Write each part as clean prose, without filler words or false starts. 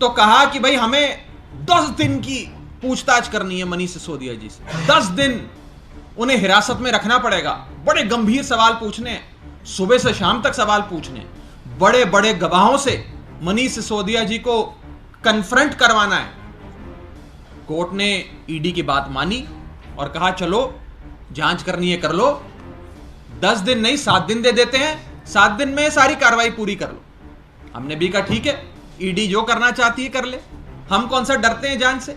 तो कहा कि भाई हमें 10 दिन की पूछताछ करनी है मनीष सिसोदिया जी से। 10 दिन उन्हें हिरासत में रखना पड़ेगा, बड़े गंभीर सवाल पूछने, सुबह से शाम तक सवाल पूछने, बड़े बड़े गवाहों से मनीष सिसोदिया जी को कन्फ्रंट करवाना है। कोर्ट ने ईडी की बात मानी और कहा चलो जांच करनी है कर लो, 10 दिन नहीं 7 दिन दे देते हैं, 7 दिन में सारी कार्रवाई पूरी कर लो। हमने भी कहा ठीक है, ईडी जो करना चाहती है कर ले, हम कौन सा डरते हैं जान से।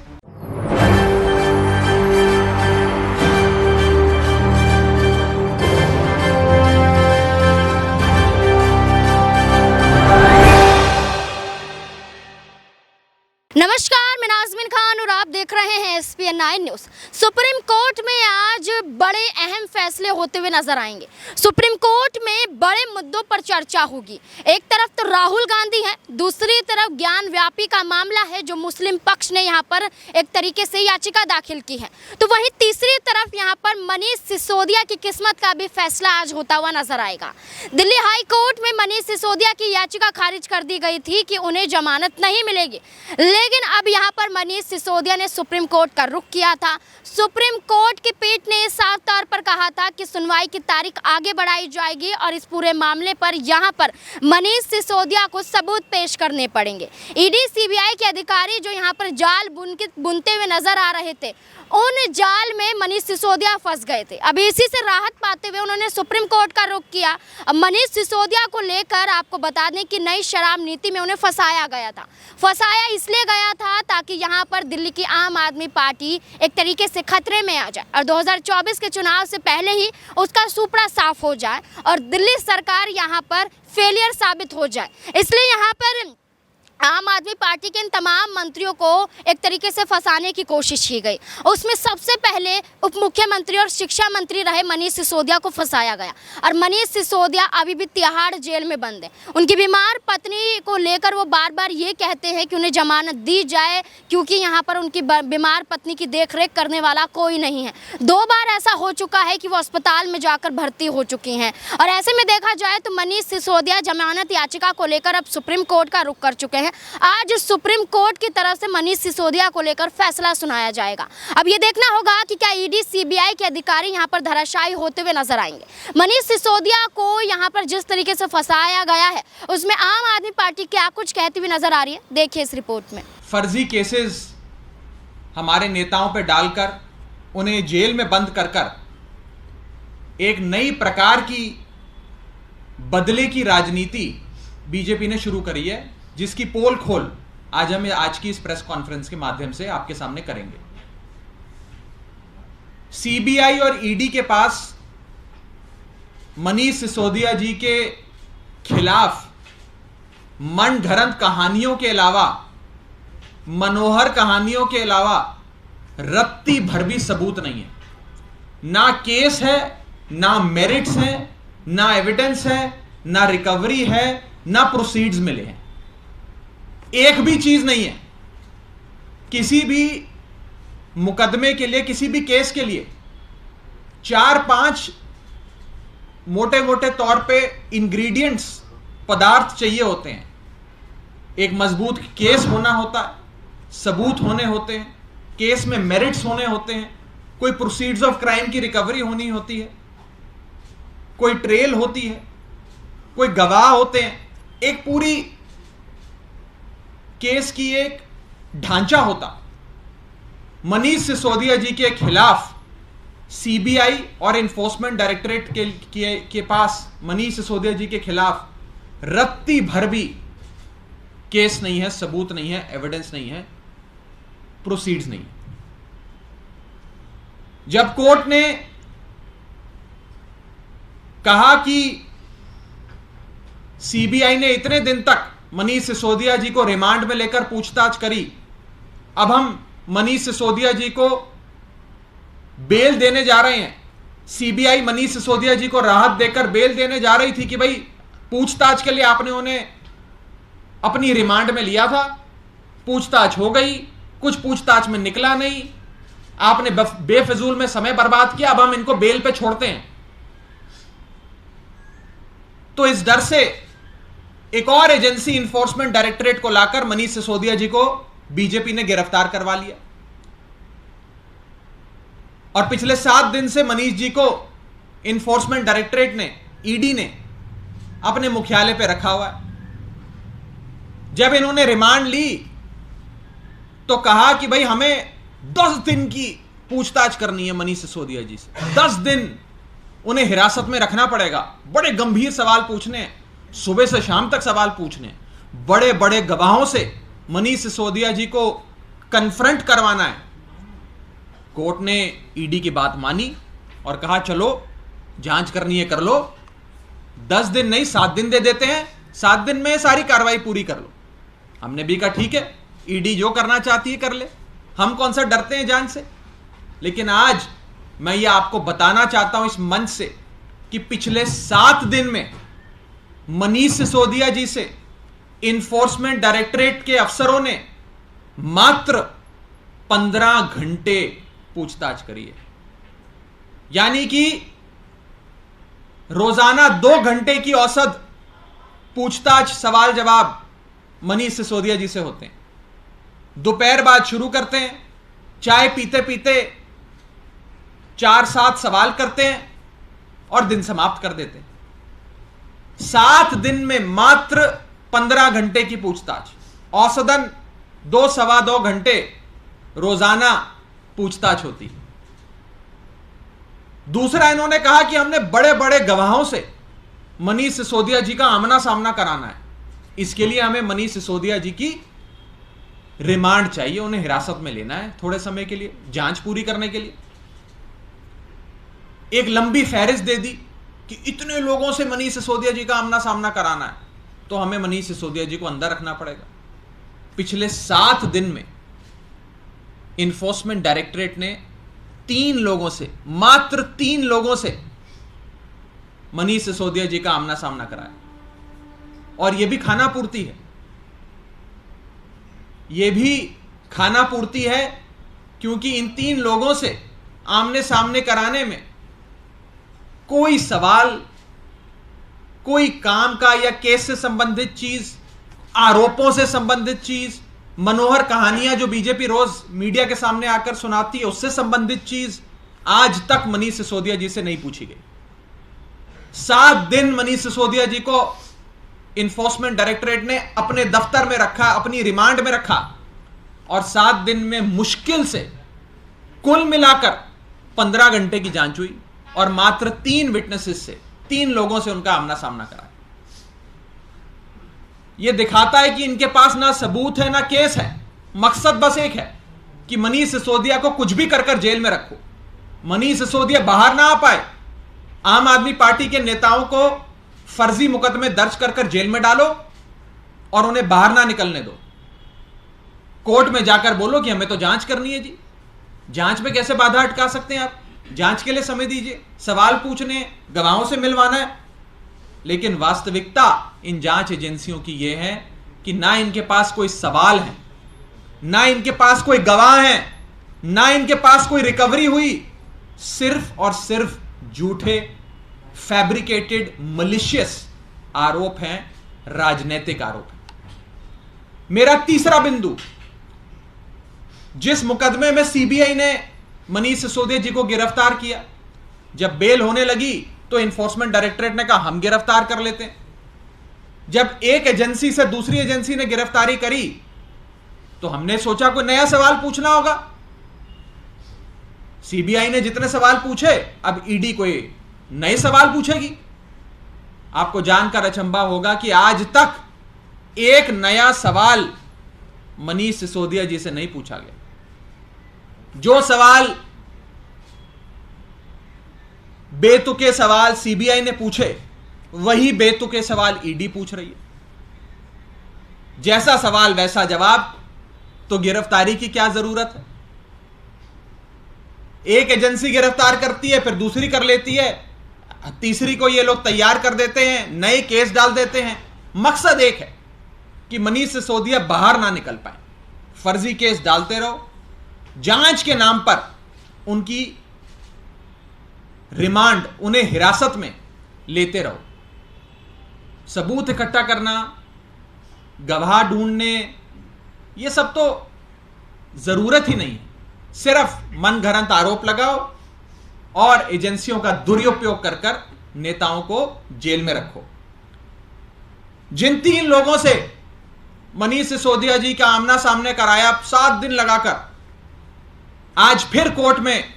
नमस्कार, मैं नाज़मीन खान और आप देख रहे हैं SPN 9 न्यूज़। सुप्रीम कोर्ट में आज बड़े अहम फैसले होते हुए नजर आएंगे। सुप्रीम कोर्ट में बड़े मुद्दों पर चर्चा होगी। एक तरफ तो राहुल गांधी हैं, दूसरी तरफ ज्ञान व्यापी का मामला है जो मुस्लिम पक्ष ने यहां पर एक तरीके से याचिका दाखिल की है। तो वहीं तीसरी तरफ यहां पर मनीष सिसोदिया की किस्मत का भी फैसला आज होता हुआ नजर आएगा। दिल्ली हाई कोर्ट में मनीष सिसोदिया की याचिका खारिज कर दी गई थी कि उन्हें जमानत नहीं मिलेगी, लेकिन अब यहां पर मनीष सिसोदिया ने सुप्रीम कोर्ट का रुख किया था। सुप्रीम कोर्ट की पीठ ने साफ तौर पर कहा था कि सुनवाई की तारीख आगे बढ़ाई जाएगी और इस पूरे मामले पर यहां पर मनीष सिसोदिया को सबूत पेश करने पड़ेंगे। ईडी सीबीआई के अधिकारी जो यहां पर जाल बुनते हुए नजर आ रहे थे, उन जाल में मनीष सिसोदिया फंस गए थे। अभी इसी से राहत पाते हुए उन्होंने सुप्रीम कोर्ट का रुख किया। अब मनीष सिसोदिया को लेकर आपको बता दें कि नई शराब नीति में उन्हें फंसाया गया था। फंसाया इसलिए गया था ताकि यहाँ पर दिल्ली की आम आदमी पार्टी एक तरीके से खतरे में आ जाए और 2024 के चुनाव से पहले ही उसका सुपड़ा साफ हो जाए और दिल्ली सरकार यहाँ पर फेलियर साबित हो जाए। इसलिए यहाँ पर आम आदमी पार्टी के इन तमाम मंत्रियों को एक तरीके से फंसाने की कोशिश की गई। उसमें सबसे पहले उप मुख्यमंत्री और शिक्षा मंत्री रहे मनीष सिसोदिया को फंसाया गया और मनीष सिसोदिया अभी भी तिहाड़ जेल में बंद है। उनकी बीमार पत्नी को लेकर वो बार बार ये कहते हैं कि उन्हें जमानत दी जाए क्योंकि यहाँ पर उनकी बीमार पत्नी की देखरेख करने वाला कोई नहीं है। 2 बार ऐसा हो चुका है कि वो अस्पताल में जाकर भर्ती हो चुकी हैं और ऐसे में देखा जाए तो मनीष सिसोदिया जमानत याचिका को लेकर अब सुप्रीम कोर्ट का रुख कर चुके हैं। आज सुप्रीम कोर्ट की तरफ से मनीष सिसोदिया को लेकर फैसला सुनाया जाएगा। अब ये देखना होगा कि क्या ईडी सीबीआई के अधिकारी यहां पर धराशायी होते हुए नजर आएंगे। मनीष सिसोदिया को यहां पर जिस तरीके से फंसाया गया है उसमें आम आदमी पार्टी क्या कुछ कहती हुई नजर आ रही है, देखिए इस रिपोर्ट में। फर्जी केसेस हमारे नेताओं पर डालकर उन्हें जेल में बंद कर कर एक नई प्रकार की बदले की राजनीति बीजेपी ने शुरू करी है, जिसकी पोल खोल आज की इस प्रेस कॉन्फ्रेंस के माध्यम से आपके सामने करेंगे। सीबीआई और ईडी के पास मनीष सिसोदिया जी के खिलाफ मनगढ़ंत कहानियों के अलावा, मनोहर कहानियों के अलावा रत्ती भर भी सबूत नहीं है। ना केस है, ना मेरिट्स है, ना एविडेंस है, ना रिकवरी है, ना प्रोसीड्स मिले हैं। एक भी चीज नहीं है। किसी भी मुकदमे के लिए, किसी भी केस के लिए 4-5 मोटे मोटे तौर पे इंग्रेडिएंट्स, पदार्थ चाहिए होते हैं। एक मजबूत केस होना होता है, सबूत होने होते हैं, केस में मेरिट्स होने होते हैं, कोई प्रोसीड्स ऑफ क्राइम की रिकवरी होनी होती है, कोई ट्रेल होती है, कोई गवाह होते हैं, एक पूरी केस की एक ढांचा होता। मनीष सिसोदिया जी के खिलाफ सीबीआई और एनफोर्समेंट डायरेक्टरेट के पास मनीष सिसोदिया जी के खिलाफ रत्ती भर भी केस नहीं है, सबूत नहीं है, एविडेंस नहीं है, प्रोसीड्स नहीं है। जब कोर्ट ने कहा कि सीबीआई ने इतने दिन तक मनीष सिसोदिया जी को रिमांड में लेकर पूछताछ करी, अब हम मनीष सिसोदिया जी को बेल देने जा रहे हैं। सीबीआई मनीष सिसोदिया जी को राहत देकर बेल देने जा रही थी कि भाई पूछताछ के लिए आपने उन्हें अपनी रिमांड में लिया था, पूछताछ हो गई, कुछ पूछताछ में निकला नहीं, आपने बेफिजूल में समय बर्बाद किया, अब हम इनको बेल पे छोड़ते हैं। तो इस डर से एक और एजेंसी इंफोर्समेंट डायरेक्टरेट को लाकर मनीष सिसोदिया जी को बीजेपी ने गिरफ्तार करवा लिया और पिछले 7 दिन से मनीष जी को इंफोर्समेंट डायरेक्टरेट ने, ईडी ने अपने मुख्यालय पे रखा हुआ है। जब इन्होंने रिमांड ली तो कहा कि भाई हमें 10 दिन की पूछताछ करनी है मनीष सिसोदिया जी से। 10 दिन उन्हें हिरासत में रखना पड़ेगा, बड़े गंभीर सवाल पूछने हैं, सुबह से शाम तक सवाल पूछने हैं, बड़े बड़े गवाहों से मनीष सिसोदिया जी को कन्फ्रंट करवाना है। कोर्ट ने ईडी की बात मानी और कहा चलो जांच करनी है कर लो, 10 दिन नहीं 7 दिन दे देते हैं, 7 दिन में सारी कार्रवाई पूरी कर लो। हमने भी कहा ठीक है, ईडी जो करना चाहती है कर ले, हम कौन सा डरते हैं जान से। लेकिन आज मैं ये आपको बताना चाहता हूं इस मंच से कि पिछले 7 दिन में मनीष सिसोदिया जी से इंफोर्समेंट डायरेक्टरेट के अफसरों ने मात्र 15 घंटे पूछताछ करी है। यानी कि रोजाना 2 घंटे की औसत पूछताछ सवाल जवाब मनीष सिसोदिया जी से होते हैं। दोपहर बाद शुरू करते हैं, चाय पीते पीते 4-7 सवाल करते हैं और दिन समाप्त कर देते हैं। 7 दिन में मात्र 15 घंटे की पूछताछ, औसतन 2-2.25 घंटे रोजाना पूछताछ होती है। दूसरा, इन्होंने कहा कि हमने बड़े बड़े गवाहों से मनीष सिसोदिया जी का आमना सामना कराना है, इसके लिए हमें मनीष सिसोदिया जी की रिमांड चाहिए, उन्हें हिरासत में लेना है थोड़े समय के लिए, जांच पूरी करने के लिए। एक लंबी फहरिस्त दे दी कि इतने लोगों से मनीष सिसोदिया जी का आमना सामना कराना है, तो हमें मनीष सिसोदिया जी को अंदर रखना पड़ेगा। पिछले 7 दिन में इंफोर्समेंट डायरेक्टरेट ने 3 लोगों से, मात्र 3 लोगों से मनीष सिसोदिया जी का आमना सामना कराया। और यह भी खाना पूर्ति है, यह भी खाना पूर्ति है, क्योंकि इन 3 लोगों से आमने सामने कराने में कोई सवाल, कोई काम का या केस से संबंधित चीज, आरोपों से संबंधित चीज, मनोहर कहानियां जो बीजेपी रोज मीडिया के सामने आकर सुनाती है उससे संबंधित चीज आज तक मनीष सिसोदिया जी से नहीं पूछी गई। 7 दिन मनीष सिसोदिया जी को इंफोर्समेंट डायरेक्टरेट ने अपने दफ्तर में रखा, अपनी रिमांड में रखा, और 7 दिन में मुश्किल से कुल मिलाकर 15 घंटे की जांच हुई और मात्र 3 विटनेसेस से, 3 लोगों से उनका आमना सामना करा। यह दिखाता है कि इनके पास ना सबूत है ना केस है, मकसद बस एक है कि मनीष सिसोदिया को कुछ भी कर कर जेल में रखो, मनीष सिसोदिया बाहर ना आ पाए, आम आदमी पार्टी के नेताओं को फर्जी मुकदमे दर्ज कर कर जेल में डालो और उन्हें बाहर ना निकलने दो। कोर्ट में जाकर बोलो कि हमें तो जांच करनी है जी, जांच में कैसे बाधा अटका सकते हैं आप, जांच के लिए समय दीजिए, सवाल पूछने, गवाहों से मिलवाना है। लेकिन वास्तविकता इन जांच एजेंसियों की यह है कि ना इनके पास कोई सवाल है, ना इनके पास कोई गवाह है, ना इनके पास कोई रिकवरी हुई, सिर्फ और सिर्फ झूठे, फैब्रिकेटेड, मलिशियस आरोप हैं, राजनीतिक आरोप हैं। मेरा तीसरा बिंदु, जिस मुकदमे में सीबीआई ने मनीष सिसोदिया जी को गिरफ्तार किया, जब बेल होने लगी तो इंफोर्समेंट डायरेक्टरेट ने कहा हम गिरफ्तार कर लेते हैं। जब एक एजेंसी से दूसरी एजेंसी ने गिरफ्तारी करी तो हमने सोचा कोई नया सवाल पूछना होगा। सीबीआई ने जितने सवाल पूछे, अब ईडी कोई नए सवाल पूछेगी। आपको जानकर अचंभा होगा कि आज तक एक नया सवाल मनीष सिसोदिया जी से नहीं पूछा गया। जो सवाल, बेतुके सवाल सीबीआई ने पूछे, वही बेतुके सवाल ईडी पूछ रही है। जैसा सवाल वैसा जवाब, तो गिरफ्तारी की क्या जरूरत है? एक एजेंसी गिरफ्तार करती है, फिर दूसरी कर लेती है, तीसरी को ये लोग तैयार कर देते हैं, नए केस डाल देते हैं। मकसद एक है कि मनीष सिसोदिया बाहर ना निकल पाए, फर्जी केस डालते रहो, जांच के नाम पर उनकी रिमांड, उन्हें हिरासत में लेते रहो। सबूत इकट्ठा करना, गवाह ढूंढने, ये सब तो जरूरत ही नहीं है। सिर्फ मनगढ़ंत आरोप लगाओ और एजेंसियों का दुरुपयोग कर कर नेताओं को जेल में रखो। जिन 3 लोगों से मनीष सिसोदिया जी का आमना सामने कराया 7 दिन लगाकर, आज फिर कोर्ट में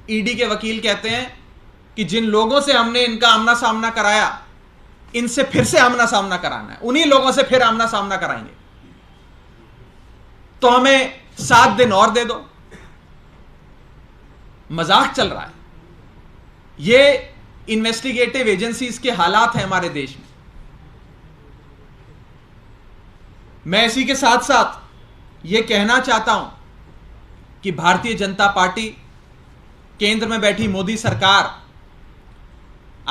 ईडी के वकील कहते हैं कि जिन लोगों से हमने इनका आमना सामना कराया, इनसे फिर से आमना सामना कराना है, उन्हीं लोगों से फिर आमना सामना कराएंगे, तो हमें 7 दिन और दे दो। मजाक चल रहा है। ये इन्वेस्टिगेटिव एजेंसीज के हालात हैं हमारे देश में। मैं इसी के साथ साथ यह कहना चाहता हूं कि भारतीय जनता पार्टी, केंद्र में बैठी मोदी सरकार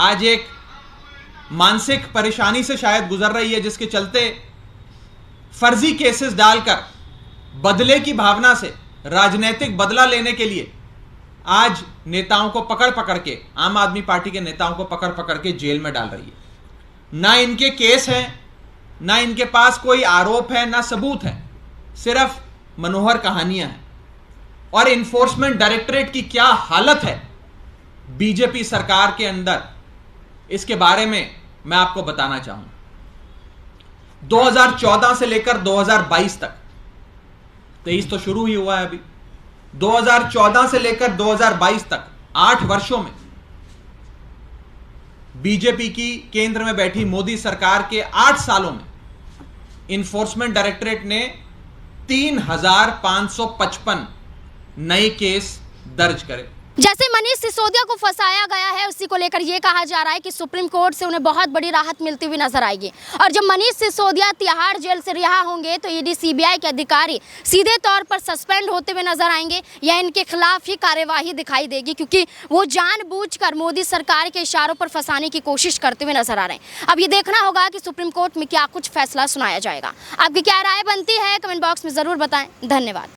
आज एक मानसिक परेशानी से शायद गुजर रही है, जिसके चलते फर्जी केसेस डालकर बदले की भावना से राजनीतिक बदला लेने के लिए आज नेताओं को पकड़ पकड़ के, आम आदमी पार्टी के नेताओं को पकड़ पकड़ के जेल में डाल रही है। ना इनके केस हैं, ना इनके पास कोई आरोप है, ना सबूत है, सिर्फ मनोहर कहानियां हैं। और इन्फोर्समेंट डायरेक्टरेट की क्या हालत है बीजेपी सरकार के अंदर, इसके बारे में मैं आपको बताना चाहूंगा। 2014 से लेकर 2022 तक, 23 तो शुरू ही हुआ है अभी, 2014 से लेकर 2022 तक 8 वर्षों में बीजेपी की केंद्र में बैठी मोदी सरकार के 8 सालों में इन्फोर्समेंट डायरेक्टरेट ने 3555 नए केस दर्ज करे। जैसे मनीष सिसोदिया को फंसाया गया है, उसी को लेकर यह कहा जा रहा है कि सुप्रीम कोर्ट से उन्हें बहुत बड़ी राहत मिलती हुई नजर आएगी। और जब मनीष सिसोदिया तिहाड़ जेल से रिहा होंगे तो ईडी सीबीआई के अधिकारी सीधे तौर पर सस्पेंड होते हुए नजर आएंगे या इनके खिलाफ ही कार्यवाही दिखाई देगी, क्योंकि वो जानबूझकर मोदी सरकार के इशारों पर फंसाने की कोशिश करते हुए नजर आ रहे हैं। अब ये देखना होगा कि सुप्रीम कोर्ट में क्या कुछ फैसला सुनाया जाएगा। आपकी क्या राय बनती है, कमेंट बॉक्स में जरूर बताएं। धन्यवाद।